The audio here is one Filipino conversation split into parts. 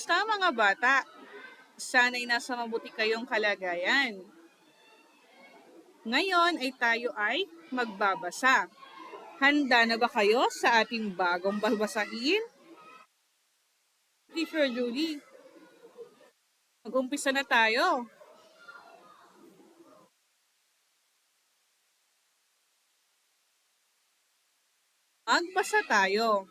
Kumusta mga bata? Sana'y nasa mabuti kayong kalagayan. Ngayon ay tayo ay magbabasa. Handa na ba kayo sa ating bagong babasahin? Teacher Julie, mag-umpisa na tayo. Magbasa tayo.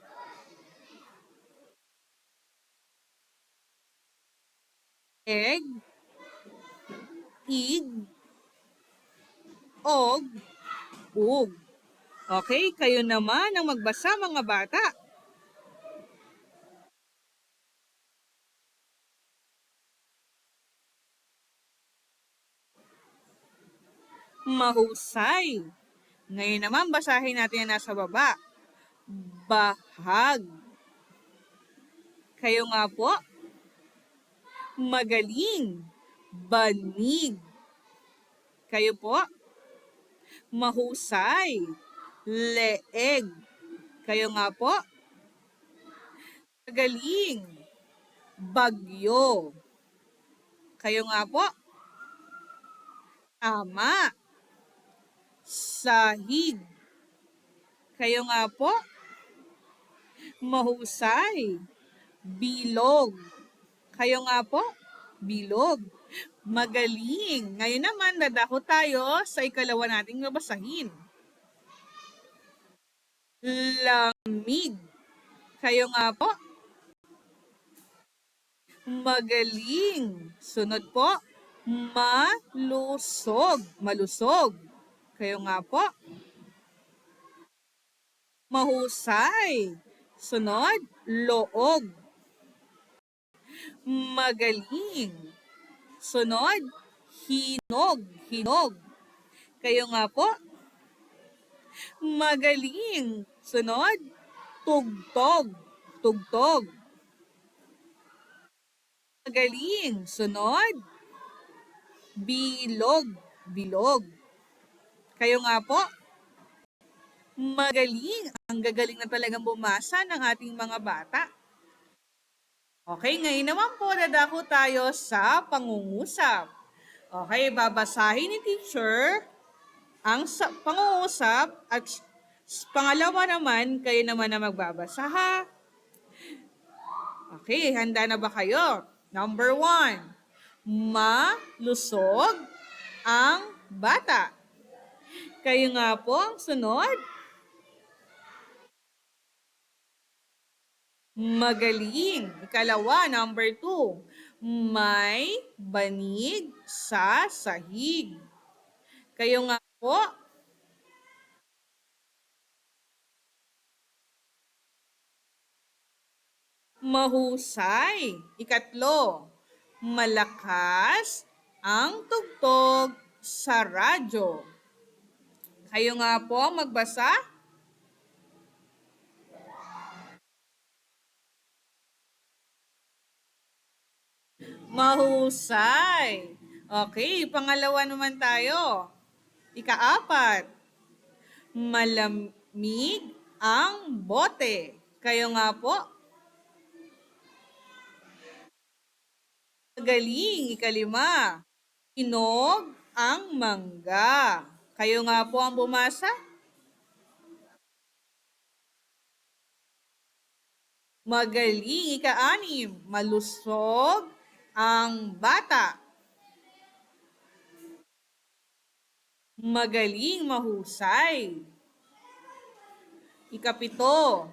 Egg, ig, og, ug. Okay, kayo naman ang magbasa mga bata. Mahusay. Ngayon naman basahin natin ang nasa baba. Bahag. Kayo nga po. Magaling. Banig. Kayo po. Mahusay. Leeg. Kayo nga po. Magaling. Bagyo. Kayo nga po. Tama. Sahig. Kayo nga po. Mahusay. Bilog. Kayo nga po. Bilog. Magaling. Ngayon naman, dadako tayo sa ikalawa nating babasahin. Lamig. Kayo nga po. Magaling. Sunod po. Malusog. Malusog. Kayo nga po. Mahusay. Sunod. Loog. Magaling. Sunod. Hinog. Hinog. Kayo nga po. Magaling. Sunod. Tugtog. Tugtog. Magaling. Sunod. Bilog. Bilog. Kayo nga po. Magaling. Ang gagaling na talagang bumasa ng ating mga bata. Okay, ngayon naman po dadako tayo sa pangungusap. Okay, babasahin ni teacher ang pangungusap at pangalawa naman, kayo naman na magbabasa ha. Okay, handa na ba kayo? Number 1, malusog ang bata. Kayo nga po ang sunod. Magaling. Ikalawa, number 2, may banig sa sahig. Kayo nga po. Mahusay. Ikatlo, malakas ang tugtog sa radyo. Kayo nga po ang magbasa. Mahusay. Okay, pangalawa naman tayo. Ika-4, malamig ang bote. Kayo nga po. Magaling. Ika-5, hinog ang mangga. Kayo nga po ang bumasa. Magaling. Ika-6, malusog ang bata. Magaling, mahusay. Ika-7,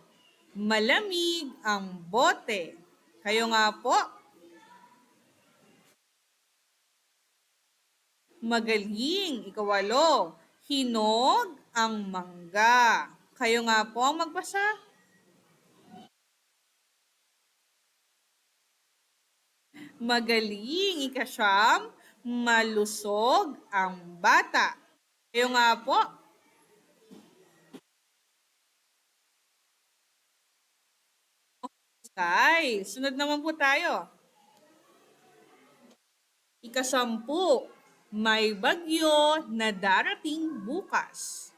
malamig ang bote. Kayo nga po. Magaling. Ika-8, hinog ang mangga. Kayo nga po ang magbasa. Magaling. Ika-9, malusog ang bata. Kayo nga po. Okay. Sunod naman po tayo. Ika-10, may bagyo na darating bukas.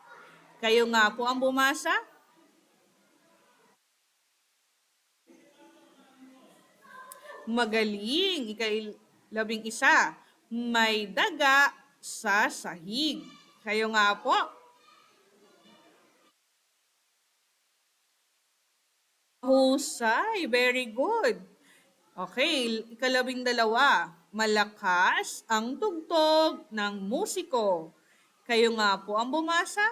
Kayo nga po ang bumasa. Magaling, ika-11. May daga sa sahig. Kayo nga po. Husay, very good. Okay, ika-12. Malakas ang tugtog ng musiko. Kayo nga po ang bumasa.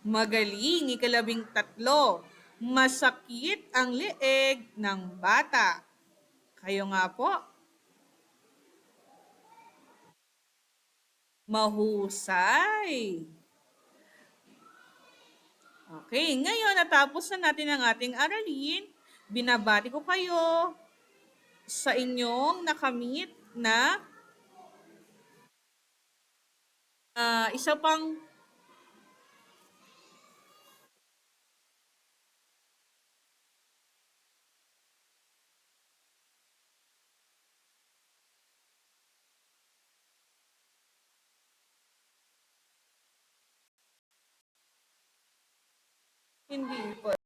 Magaling, ika-13. Masakit ang leeg ng bata. Kayo nga po. Mahusay. Okay, ngayon natapos na natin ang ating aralin. Binabati ko kayo sa inyong nakamit na isa pang hindi po.